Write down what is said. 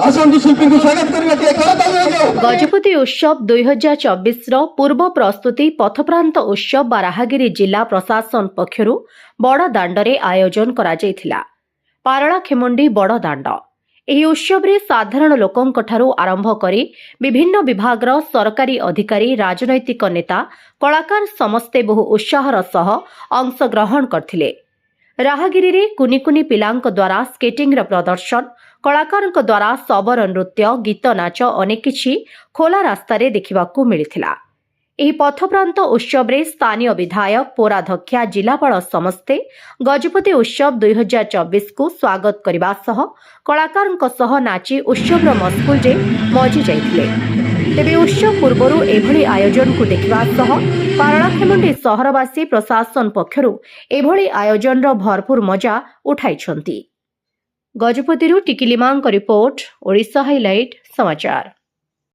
आसंतु शिल्पी को स्वागत करने के गजपति उत्सव 2024 रो पूर्व प्रस्तुति पथप्रांत उत्सव बाराहागिरी जिला प्रशासन पक्षरु बड़ दांडरे आयोजन करा जायथिला। पारଳାଖେମୁଣ୍ଡି बड़ दांड ଏହି ଉତ୍ସବରେ ସାଧାରଣ ଲୋକଙ୍କଠାରୁ ଆରମ୍ଭ କରି ବିଭିନ୍ନ ବିଭାଗର ସରକାରୀ ଅଧିକାରୀ, ରାଜନୈତିକ ନେତା, କଳାକାର ସମସ୍ତେ ବହୁ ଉତ୍ସାହର ସହ ଅଂଶଗ୍ରହଣ କରିଥିଲେ। ରାହାଗିରିରେ କୁନି କୁନି ପିଲାଙ୍କ ଦ୍ୱାରା ସ୍କେଟିଂର ପ୍ରଦର୍ଶନ, କଳାକାରଙ୍କ ଦ୍ୱାରା ଶବର ନୃତ୍ୟ, ଗୀତ, ନାଚ ଅନେକ କିଛି ଖୋଲା ରାସ୍ତାରେ ଦେଖିବାକୁ ମିଳିଥିଲା। ଏହି ପଥପ୍ରାନ୍ତ ଉତ୍ସବରେ ସ୍ଥାନୀୟ ବିଧାୟକ, ପୌରାଧ୍ୟକ୍ଷା, ଜିଲ୍ଲାପାଳ ସମସ୍ତେ ଗଜପତି ଉତ୍ସବ 2024କୁ ସ୍ୱାଗତ କରିବା ସହ କଳାକାରଙ୍କ ସହ ନାଚି ଉତ୍ସବର ମସ୍କୁଲରେ ମଜି ଯାଇଥିଲେ। ତେବେ ଉତ୍ସବ ପୂର୍ବରୁ ଏଭଳି ଆୟୋଜନକୁ ଦେଖିବା ସହ ପାରଳାଖେମୁଣ୍ଡି ସହରବାସୀ ପ୍ରଶାସନ ପକ୍ଷରୁ ଏଭଳି ଆୟୋଜନର ଭରପୁର ମଜା ଉଠାଇଛନ୍ତି। ଗଜପତିରୁ ଟିକିଲିମାଙ୍କ ରିପୋର୍ଟ, ଓଡ଼ିଶା ହାଇଲାଇଟ୍ ସମାଚାର।